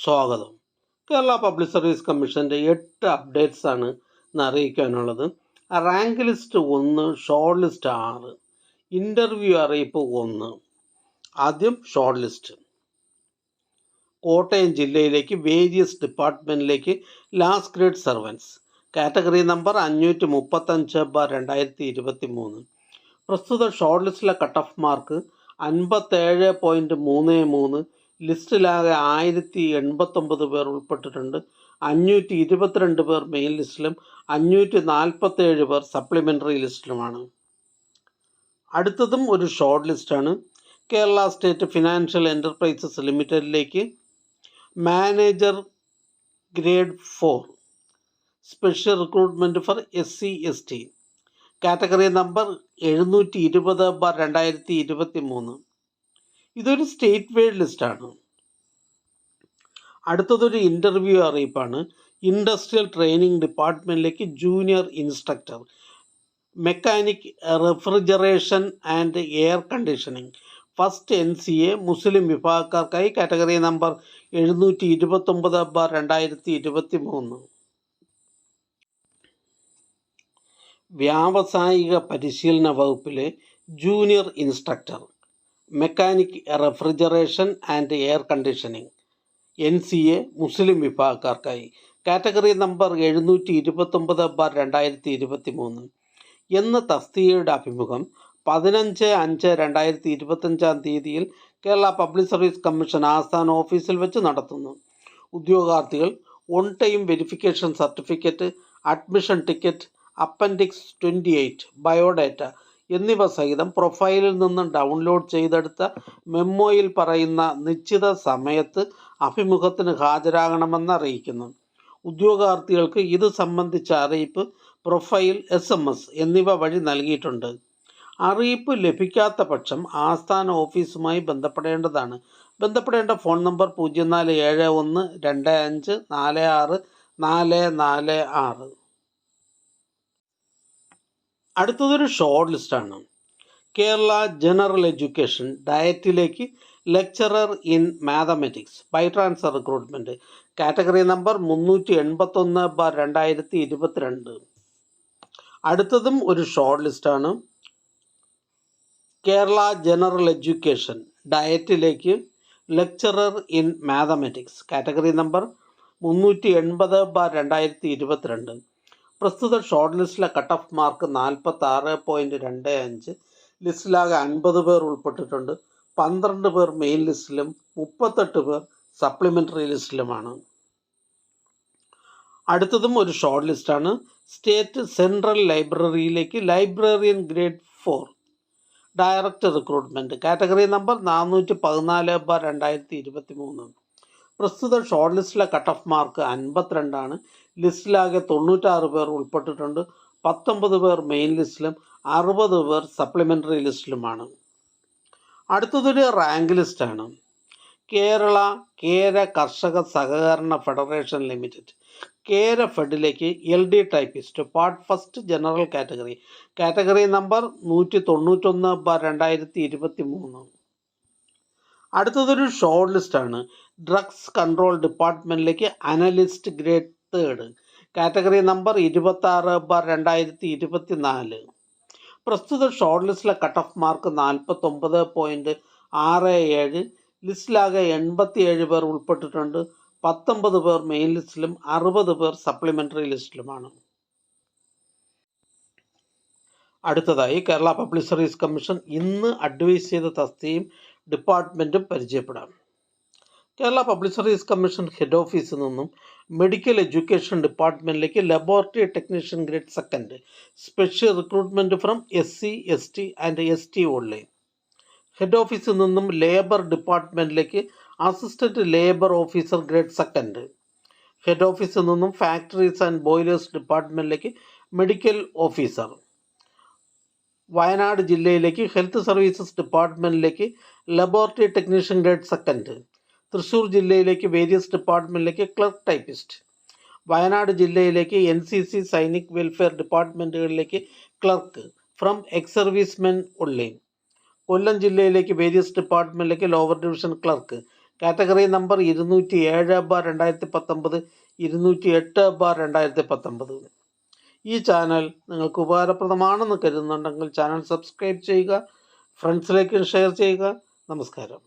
സ്വാഗതം. Kerala public service കമ്മീഷൻ്റെ 8 updates ആണ് ഇന്ന് അറിയിക്കാനുള്ളത്. Rank list 1, short list 6, interview അറിയിപ്പ് 1. ആദ്യം ഷോർട്ട് ലിസ്റ്റ്. കോട്ടയം ജില്ലയിലേക്ക് വേരിയസ് ഡിപ്പാർട്ട്മെൻറ്റിലേക്ക് last grade servants, category number 535/2023. പ്രസ്തുത ഷോർട്ട് ലിസ്റ്റിലെ കട്ട് ഓഫ് മാർക്ക് 57.33. ലിസ്റ്റിലാകെ 1089 പേർ ഉൾപ്പെട്ടിട്ടുണ്ട്. 522 പേർ മെയിൻ ലിസ്റ്റിലും 547 പേർ സപ്ലിമെൻ്ററി ലിസ്റ്റിലുമാണ്. അടുത്തതും ഒരു ഷോർട്ട് ലിസ്റ്റാണ്. കേരള സ്റ്റേറ്റ് ഫിനാൻഷ്യൽ എൻ്റർപ്രൈസസ് ലിമിറ്റഡിലേക്ക് manager grade 4 special recruitment for SC/ST, category number 720/2023. ഇതൊരു സ്റ്റേറ്റ് വൈഡ് ലിസ്റ്റാണ്. അടുത്തതൊരു ഇൻ്റർവ്യൂ അറിയിപ്പാണ്. ഇൻഡസ്ട്രിയൽ ട്രെയിനിങ് ഡിപ്പാർട്ട്മെൻറ്റിലേക്ക് junior instructor mechanic refrigeration and air conditioning, first NCA മുസ്ലിം വിഭാഗക്കാർക്കായി, കാറ്റഗറി നമ്പർ 729/2023. വ്യാവസായിക പരിശീലന വകുപ്പിലെ junior instructor mechanic refrigeration and air conditioning NCA മുസ്ലിം വിഭാഗക്കാർക്കായി, കാറ്റഗറി നമ്പർ 729/2023 എന്ന തസ്തികയുടെ അഭിമുഖം 15/5/2025 കേരള പബ്ലിക് സർവീസ് കമ്മീഷൻ ആസ്ഥാന ഓഫീസിൽ വെച്ച് നടത്തുന്നു. ഉദ്യോഗാർത്ഥികൾ on time verification certificate, admission ticket, appendix 28, biodata എന്നിവ സഹിതം പ്രൊഫൈലിൽ നിന്ന് ഡൗൺലോഡ് ചെയ്തെടുത്ത മെമ്മോയിൽ പറയുന്ന നിശ്ചിത സമയത്ത് അഭിമുഖത്തിന് ഹാജരാകണമെന്ന് അറിയിക്കുന്നു. ഉദ്യോഗാർത്ഥികൾക്ക് ഇത് സംബന്ധിച്ച അറിയിപ്പ് പ്രൊഫൈൽ, SMS എന്നിവ വഴി നൽകിയിട്ടുണ്ട്. അറിയിപ്പ് ലഭിക്കാത്ത പക്ഷം ആസ്ഥാന ഓഫീസുമായി ബന്ധപ്പെടേണ്ടതാണ്. ബന്ധപ്പെടേണ്ട ഫോൺ നമ്പർ 047125464446. അടുത്തതൊരു ഷോർട്ട് ലിസ്റ്റാണ്. കേരള ജനറൽ എഡ്യൂക്കേഷൻ ഡയറ്റിലേക്ക് lecturer in mathematics by transfer recruitment, category number 381/2022. അടുത്തതും ഒരു ഷോർട്ട് ലിസ്റ്റാണ്. കേരള ജനറൽ എഡ്യൂക്കേഷൻ ഡയറ്റിലേക്ക് lecturer in mathematics, category number 380/2022. പ്രസ്തുത ഷോർട്ട് ലിസ്റ്റിലെ കട്ട് ഓഫ് മാർക്ക് 46.25. ലിസ്റ്റിലാകെ 50 പേർ ഉൾപ്പെട്ടിട്ടുണ്ട്. 12 പേർ മെയിൻ ലിസ്റ്റിലും 38 പേർ സപ്ലിമെൻ്ററി ലിസ്റ്റിലുമാണ്. അടുത്തതും ഒരു ഷോർട്ട് ലിസ്റ്റാണ്. സ്റ്റേറ്റ് സെൻട്രൽ ലൈബ്രറിയിലേക്ക് librarian grade 4 direct recruitment, category number 414/2023. പ്രസ്തുത ഷോർട്ട് ലിസ്റ്റിലെ കട്ട് ഓഫ് മാർക്ക് 52. ലിസ്റ്റിലാകെ 96 പേർ ഉൾപ്പെട്ടിട്ടുണ്ട്. 19 പേർ മെയിൻ ലിസ്റ്റിലും 60 പേർ സപ്ലിമെൻ്ററി ലിസ്റ്റിലുമാണ്. അടുത്തതൊരു റാങ്ക് ലിസ്റ്റാണ്. കേര കർഷക സഹകരണ ഫെഡറേഷൻ ലിമിറ്റഡ് കേര ഫെഡിലേക്ക് LD typist part first general category, category number 191/2023. അടുത്തതൊരു ഷോർട്ട് ലിസ്റ്റാണ്. ഡ്രഗ്സ് കൺട്രോൾ ഡിപ്പാർട്ട്മെൻറ്റിലേക്ക് അനലിസ്റ്റ് ഗ്രേഡ് 3, കാറ്റഗറി നമ്പർ 26/2024. പ്രസ്തുത ഷോർട്ട് ലിസ്റ്റിലെ കട്ട് ഓഫ് മാർക്ക് 49.67. ലിസ്റ്റിലാകെ 87 പേർ ഉൾപ്പെട്ടിട്ടുണ്ട്. 19 പേർ മെയിൻ ലിസ്റ്റിലും 60 പേർ സപ്ലിമെൻ്ററി ലിസ്റ്റിലുമാണ്. അടുത്തതായി കേരള പബ്ലിക് സർവീസ് കമ്മീഷൻ ഇന്ന് അഡ്വൈസ് ചെയ്ത തസ്തികയും ഡിപ്പാർട്ട്മെൻറ്റും പരിചയപ്പെടാം. Kerala public service commission head ഓഫീസിൽ നിന്നും മെഡിക്കൽ എഡ്യൂക്കേഷൻ ഡിപ്പാർട്ട്മെൻറ്റിലേക്ക് laboratory technician grade 2 special recruitment from SC/ST and ST only. Head ഓഫീസിൽ നിന്നും ലേബർ ഡിപ്പാർട്ട്മെൻറ്റിലേക്ക് assistant labour officer grade 2. Head ഓഫീസിൽ നിന്നും ഫാക്ടറീസ് ആൻഡ് ബോയിലേഴ്സ് ഡിപ്പാർട്ട്മെൻറ്റിലേക്ക് മെഡിക്കൽ ഓഫീസർ. വയനാട് ജില്ലയിലേക്ക് ഹെൽത്ത് സർവീസസ് ഡിപ്പാർട്ട്മെൻറ്റിലേക്ക് ലബോറട്ടറി ടെക്നീഷ്യൻ ഗ്രേഡ് 2. തൃശ്ശൂർ ജില്ലയിലേക്ക് വേരിയസ് ഡിപ്പാർട്ട്മെൻറ്റിലേക്ക് ക്ലർക്ക് ടൈപ്പിസ്റ്റ്. വയനാട് ജില്ലയിലേക്ക് NCC സൈനിക് വെൽഫെയർ ഡിപ്പാർട്ട്മെൻറ്റുകളിലേക്ക് clerk from ex service men only. Kollam ജില്ലയിലേക്ക് വേരിയസ് ഡിപ്പാർട്ട്മെൻറ്റിലേക്ക് lower division clerk, category number 207/2019, 208/2019. ഈ ചാനൽ നിങ്ങൾക്ക് ഉപകാരപ്രദമാണെന്ന് കരുതുന്നുണ്ടെങ്കിൽ ചാനൽ സബ്സ്ക്രൈബ് ചെയ്യുക, ഫ്രണ്ട്സിലേക്ക് ഷെയർ ചെയ്യുക. നമസ്കാരം.